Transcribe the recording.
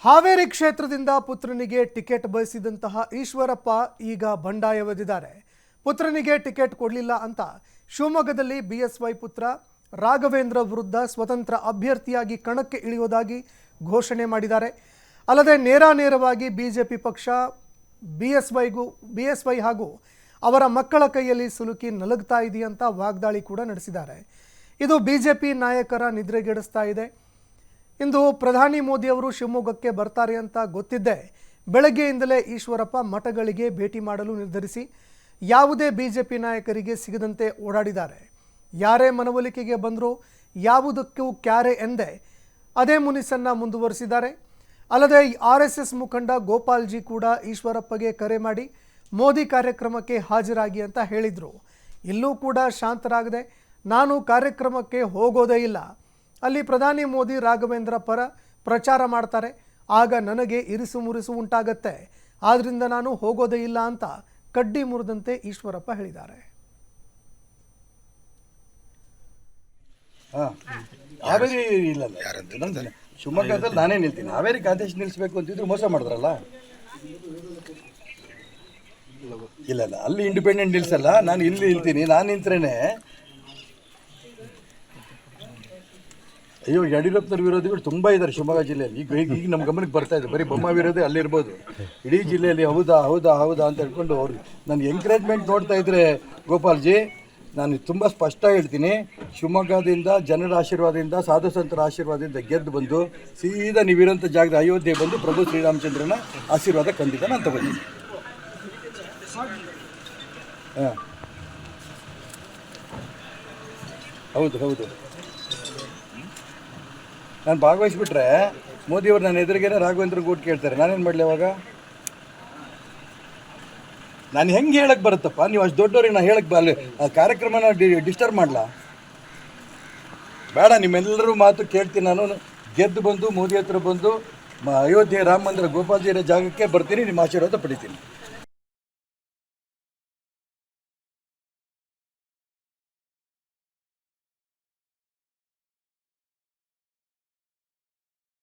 ಹಾವೇರಿ ಕ್ಷೇತ್ರದಿಂದ ಪುತ್ರನಿಗೆ ಟಿಕೆಟ್ ಬಯಸಿದಂತಹ ಈಶ್ವರಪ್ಪ ಈಗ ಬಂಡಾಯವೆದ್ದಿದ್ದಾರೆ. ಪುತ್ರನಿಗೆ ಟಿಕೆಟ್ ಕೊಡಲಿಲ್ಲ ಅಂತ ಶಿವಮೊಗ್ಗದಲ್ಲಿ ಬಿಎಸ್ವೈ ಪುತ್ರ ರಾಘವೇಂದ್ರ ವಿರುದ್ಧ ಸ್ವತಂತ್ರ ಅಭ್ಯರ್ಥಿಯಾಗಿ ಕಣಕ್ಕೆ ಇಳಿಯುವುದಾಗಿ ಘೋಷಣೆ ಮಾಡಿದ್ದಾರೆ. ಅಲ್ಲದೆ ನೇರವಾಗಿ ಬಿಜೆಪಿ ಪಕ್ಷ ಬಿಎಸ್ವೈ ಹಾಗೂ ಅವರ ಮಕ್ಕಳ ಕೈಯಲ್ಲಿ ಸಿಲುಕಿ ನಲುಗ್ತಾ ಇದೆಯಂತ ವಾಗ್ದಾಳಿ ಕೂಡ ನಡೆಸಿದ್ದಾರೆ. ಇದು ಬಿಜೆಪಿ ನಾಯಕರ ನಿದ್ರೆಗೆಡಿಸ್ತಾ ಇದೆ. ಇಂದು ಪ್ರಧಾನಿ ಮೋದಿ ಅವರು ಶಿವಮೊಗ್ಗಕ್ಕೆ ಬರ್ತಾರೆ ಅಂತ ಗೊತ್ತಿದ್ದೆ ಬೆಳಗ್ಗೆಯಿಂದಲೇ ಈಶ್ವರಪ್ಪ ಮಠಗಳಿಗೆ ಭೇಟಿ ಮಾಡಲು ನಿರ್ಧರಿಸಿ ಯಾವುದೇ ಬಿಜೆಪಿ ನಾಯಕರಿಗೆ ಸಿಗದಂತೆ ಓಡಾಡಿದ್ದಾರೆ. ಯಾರೇ ಮನವೊಲಿಕೆಗೆ ಬಂದರೂ ಯಾವುದಕ್ಕೂ ಕ್ಯಾರೆ ಎಂದೇ ಅದೇ ಮುನಿಸನ್ನ ಮುಂದುವರಿಸಿದ್ದಾರೆ. ಅಲ್ಲದೆ ಆರ್ಎಸ್ಎಸ್ ಮುಖಂಡ ಗೋಪಾಲ್ಜಿ ಕೂಡ ಈಶ್ವರಪ್ಪಗೆ ಕರೆ ಮಾಡಿ ಮೋದಿ ಕಾರ್ಯಕ್ರಮಕ್ಕೆ ಹಾಜರಾಗಿ ಅಂತ ಹೇಳಿದರು. ಇಲ್ಲೂ ಕೂಡ ಶಾಂತರಾಗದೆ ನಾನು ಕಾರ್ಯಕ್ರಮಕ್ಕೆ ಹೋಗೋದೇ ಇಲ್ಲ, ಅಲ್ಲಿ ಪ್ರಧಾನಿ ಮೋದಿ ರಾಘವೇಂದ್ರ ಪರ ಪ್ರಚಾರ ಮಾಡ್ತಾರೆ, ಆಗ ನನಗೆ ಇರಿಸು ಮುರಿಸು ಉಂಟಾಗತ್ತೆ, ಆದ್ರಿಂದ ನಾನು ಹೋಗೋದೇ ಇಲ್ಲ ಅಂತ ಕಡ್ಡಿ ಮುರಿದಂತೆ ಈಶ್ವರಪ್ಪ ಹೇಳಿದ್ದಾರೆ. ಹಾವೇರಿ ಇಲ್ಲ, ಶಿವಮೊಗ್ಗದಲ್ಲಿ ನಾನೇ ನಿಲ್ತೀನಿ. ಹಾವೇರಿ ಕಾಂತೇಶ್ ನಿಲ್ಲಿಸ್ಬೇಕು ಅಂತಿದ್ರು ಮೋಸ ಮಾಡಿದ್ರಲ್ಲ. ಇಲ್ಲ ಅಲ್ಲಿ ಇಂಡಿಪೆಂಡೆಂಟ್ ನಿಲ್ಸಲ್ಲ, ನಾನು ಇಲ್ಲಿ ನಿಲ್ತೀನಿ. ನಾನು ನಿಂತ್ರೇನೆ ಅಯ್ಯೋ ಯಡಿಯೂರಪ್ಪನವ್ರ ವಿರೋಧಿಗಳು ತುಂಬ ಇದ್ದಾರೆ ಶಿವಮೊಗ್ಗ ಜಿಲ್ಲೆಯಲ್ಲಿ. ಈಗ ನಮ್ಮ ಗಮನಕ್ಕೆ ಬರ್ತಾ ಇದೆ. ಬರೀ ಬೊಮ್ಮ ವಿರೋಧಿ ಅಲ್ಲಿರ್ಬೋದು, ಇಡೀ ಜಿಲ್ಲೆಯಲ್ಲಿ ಹೌದಾ ಅಂತ ಹೇಳ್ಕೊಂಡು ಅವ್ರು ನನಗೆ ಎಂಕರೇಜ್ಮೆಂಟ್ ನೋಡ್ತಾ ಇದ್ರೆ ಗೋಪಾಲ್ಜಿ, ನಾನು ತುಂಬ ಸ್ಪಷ್ಟ ಹೇಳ್ತೀನಿ, ಶಿವಮೊಗ್ಗದಿಂದ ಜನರ ಆಶೀರ್ವಾದದಿಂದ ಸಾಧು ಸಂತರ ಆಶೀರ್ವಾದದಿಂದ ಗೆದ್ದು ಬಂದು ಸೀದಾ ನೀವಿರೋಂಥ ಜಾಗದ ಅಯೋಧ್ಯೆ ಬಂದು ಪ್ರಭು ಶ್ರೀರಾಮಚಂದ್ರನ ಆಶೀರ್ವಾದ ಖಂಡಿತ ನಾನು ತಗೊಂಡಿದ್ದೀನಿ. ಹಾಂ ಹೌದು ನಾನು ಭಾಗವಹಿಸ್ಬಿಟ್ರೆ ಮೋದಿಯವರು ನನ್ನ ಎದುರಿಗೇನೆ ರಾಘವೇಂದ್ರ ಗೂಟ್ ಕೇಳ್ತಾರೆ, ನಾನೇನು ಮಾಡಲಿ ಅವಾಗ? ನಾನು ಹೆಂಗೆ ಹೇಳಕ್ಕೆ ಬರುತ್ತಪ್ಪ? ನೀವು ಅಷ್ಟು ದೊಡ್ಡವ್ರಿಗೆ ನಾನು ಹೇಳಕ್ಕೆ ಅಲ್ಲಿ ಆ ಕಾರ್ಯಕ್ರಮನ ಡಿಸ್ಟರ್ಬ್ ಮಾಡಲ ಬೇಡ. ನಿಮ್ಮೆಲ್ಲರೂ ಮಾತು ಕೇಳ್ತೀನಿ. ನಾನು ಗೆದ್ದು ಬಂದು ಮೋದಿ ಹತ್ರ ಬಂದು ಅಯೋಧ್ಯೆ ರಾಮ ಮಂದಿರ ಗೋಪಾಲ್ಜಿ ಜಾಗಕ್ಕೆ ಬರ್ತೀನಿ, ನಿಮ್ಮ ಆಶೀರ್ವಾದ ಪಡಿತೀನಿ.